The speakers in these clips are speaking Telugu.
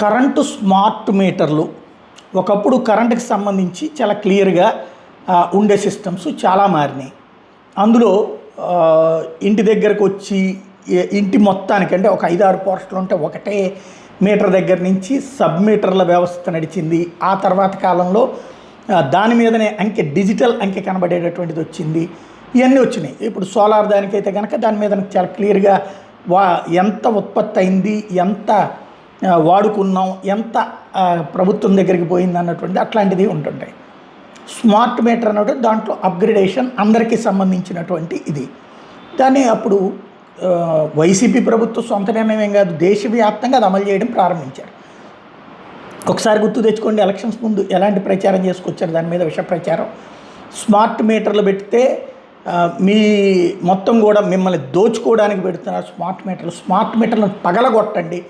కరెంటు స్మార్ట్ మీటర్లు ఒకప్పుడు కరెంటుకి సంబంధించి చాలా క్లియర్గా ఉండే సిస్టమ్స్ చాలా మారినాయి. అందులో ఇంటి దగ్గరకు వచ్చి ఇంటి మొత్తానికి అంటే ఒక 5-6 పోస్టులు ఉంటే ఒకటే మీటర్ దగ్గర నుంచి సబ్ మీటర్ల వ్యవస్థ నడిచింది. ఆ తర్వాత కాలంలో దాని మీదనే డిజిటల్ అంకె కనబడేటటువంటిది వచ్చింది. ఇవన్నీ వచ్చినాయి. ఇప్పుడు సోలార్ దానికైతే కనుక దాని మీద చాలా క్లియర్గా ఎంత ఉత్పత్తి అయింది, ఎంత వాడుకున్నాం, ఎంత ప్రభుత్వం దగ్గరికి పోయింది అన్నటువంటి అట్లాంటిది ఉంటుంటాయి. స్మార్ట్ మీటర్ అన్నటువంటి దాంట్లో అప్గ్రేడేషన్ అందరికీ సంబంధించినటువంటి ఇది. దాన్ని అప్పుడు వైసీపీ ప్రభుత్వం సొంత నిర్ణయం కాదు, దేశవ్యాప్తంగా అది అమలు చేయడం ప్రారంభించారు. ఒకసారి గుర్తు తెచ్చుకోండి, ఎలక్షన్స్ ముందు ఎలాంటి ప్రచారం చేసుకొచ్చారు దాని మీద, విష ప్రచారం. స్మార్ట్ మీటర్లు పెడితే మీ మొత్తం కూడా మిమ్మల్ని దోచుకోవడానికి పెడుతున్నారు స్మార్ట్ మీటర్లను పగలగొట్టండి,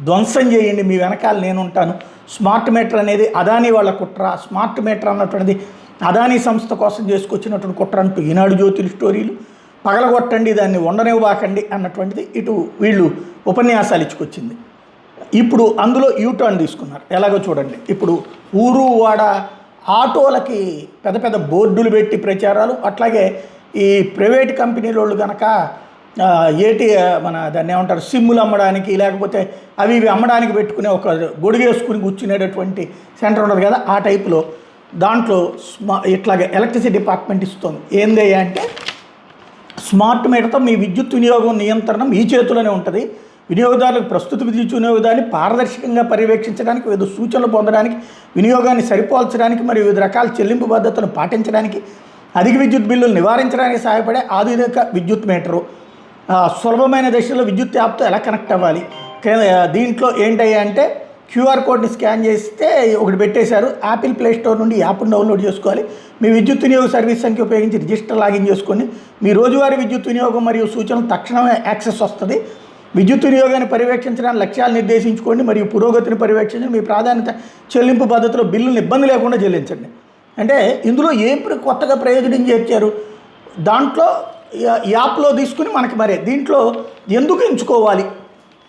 ధ్వంసం చేయండి, మీ వెనకాల నేను ఉంటాను. స్మార్ట్ మీటర్ అనేది అదానీ వాళ్ళ కుట్ర, స్మార్ట్ మీటర్ అన్నటువంటిది అదానీ సంస్థ కోసం చేసుకొచ్చినటువంటి కుట్ర అంటూ ఈనాడు జ్యోతుల స్టోరీలు, పగలగొట్టండి, దాన్ని ఉండనివ్వకండి అన్నటువంటిది ఇటు వీళ్ళు ఉపన్యాసాలు ఇచ్చుకొచ్చింది. ఇప్పుడు అందులో యూటర్న్ తీసుకున్నారు. ఎలాగో చూడండి. ఇప్పుడు ఊరు వాడ ఆటోలకి పెద్ద పెద్ద బోర్డులు పెట్టి ప్రచారాలు, అట్లాగే ఈ ప్రైవేట్ కంపెనీల వాళ్ళు కనుక దాన్ని ఏమంటారు, సిమ్ములు అమ్మడానికి లేకపోతే అవి ఇవి అమ్మడానికి పెట్టుకునే ఒక గొడుగేసుకుని కూర్చునేటటువంటి సెంటర్ ఉండదు కదా, ఆ టైపులో దాంట్లో ఇట్లాగే ఎలక్ట్రిసిటీ డిపార్ట్మెంట్ ఇస్తుంది. ఏంది అంటే స్మార్ట్ మీటర్తో మీ విద్యుత్ వినియోగం నియంత్రణ మీ చేతిలోనే ఉంటుంది. వినియోగదారులకు ప్రస్తుత విద్యుత్ వినియోగదాన్ని పారదర్శకంగా పర్యవేక్షించడానికి, వివిధ సూచనలు పొందడానికి, వినియోగాన్ని సరిపోల్చడానికి మరియు వివిధ రకాల చెల్లింపు పద్ధతులను పాటించడానికి, అధిక విద్యుత్ బిల్లులు నివారించడానికి సహాయపడే ఆధునిక విద్యుత్ మీటరు. సులభమైన దశలో విద్యుత్ యాప్తో ఎలా కనెక్ట్ అవ్వాలి. దీంట్లో ఏంటయ్యా అంటే క్యూఆర్ కోడ్ని స్కాన్ చేస్తే ఒకటి పెట్టేశారు. యాపిల్ ప్లే స్టోర్ నుండి యాప్ను డౌన్లోడ్ చేసుకోవాలి. మీ విద్యుత్ వినియోగ సర్వీస్ సంఖ్య ఉపయోగించి రిజిస్టర్ లాగిన్ చేసుకోండి. మీ రోజువారీ విద్యుత్ వినియోగం మరియు సూచనలు తక్షణమే యాక్సెస్ వస్తుంది. విద్యుత్ వినియోగాన్ని పర్యవేక్షించడానికి లక్ష్యాలు నిర్దేశించుకోండి మరియు పురోగతిని పర్యవేక్షించండి. మీ ప్రాధాన్యత చెల్లింపు పద్ధతిలో బిల్లులను ఇబ్బంది లేకుండా చెల్లించండి. అంటే ఇందులో ఏం కొత్తగా ప్రయోజనం చేర్చారు, దాంట్లో యాప్లో తీసుకుని మనకి మరే దీంట్లో ఎందుకు ఎంచుకోవాలి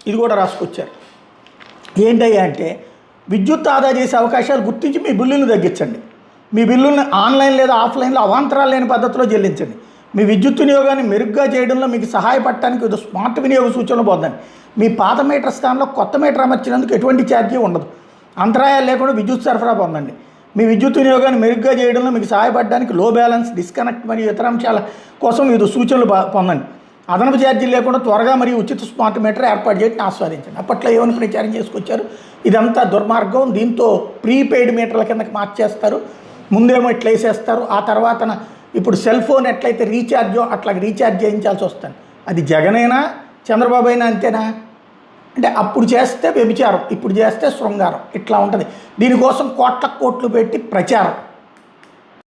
ఇది కూడా రాసుకొచ్చారు. ఏంటయ్యా అంటే విద్యుత్ ఆదా చేసే అవకాశాలు గుర్తించి మీ బిల్లులను తగ్గించండి. మీ బిల్లులను ఆన్లైన్ లేదా ఆఫ్లైన్లో అవాంతరాలు లేని పద్ధతిలో చెల్లించండి. మీ విద్యుత్ వినియోగాన్ని మెరుగ్గా చేయడంలో మీకు సహాయపడటానికి వివిధ స్మార్ట్ వినియోగ సూచనలు పొందండి. మీ పాత మీటర్ స్థానంలో కొత్త మీటర్ అమర్చినందుకు ఎటువంటి ఛార్జీ ఉండదు. అంతరాయాలు లేకుండా విద్యుత్ సరఫరా పొందండి. మీ విద్యుత్ వినియోగాన్ని మెరుగ్గా చేయడంలో మీకు సహాయపడడానికి లో బ్యాలెన్స్, డిస్కనెక్ట్ మరియు ఇతర అంశాల కోసం వివిధ సూచనలు పొందండి. అదనపు ఛార్జీలు లేకుండా త్వరగా మరియు ఉచిత స్మార్ట్ మీటర్ ఏర్పాటు చేయడం ఆస్వాదించండి. అప్పట్లో ఏమని ప్రచారం చేసుకొచ్చారు, ఇదంతా దుర్మార్గం, దీంతో ప్రీపెయిడ్ మీటర్ల కిందకి మార్చేస్తారు. ముందేమో ఇట్లా వేసేస్తారు, ఆ తర్వాత ఇప్పుడు సెల్ ఫోన్ ఎట్లయితే రీఛార్జో అట్లా రీఛార్జ్ చేయించాల్సి వస్తుంది. అది జగనైనా చంద్రబాబు అయినా అంతేనా అంటే అప్పుడు చేస్తే వ్యభిచారం, ఇప్పుడు చేస్తే శృంగారం, ఇట్లా ఉంటుంది. దీనికోసం కోట్ల కోట్లు పెట్టి ప్రచారం.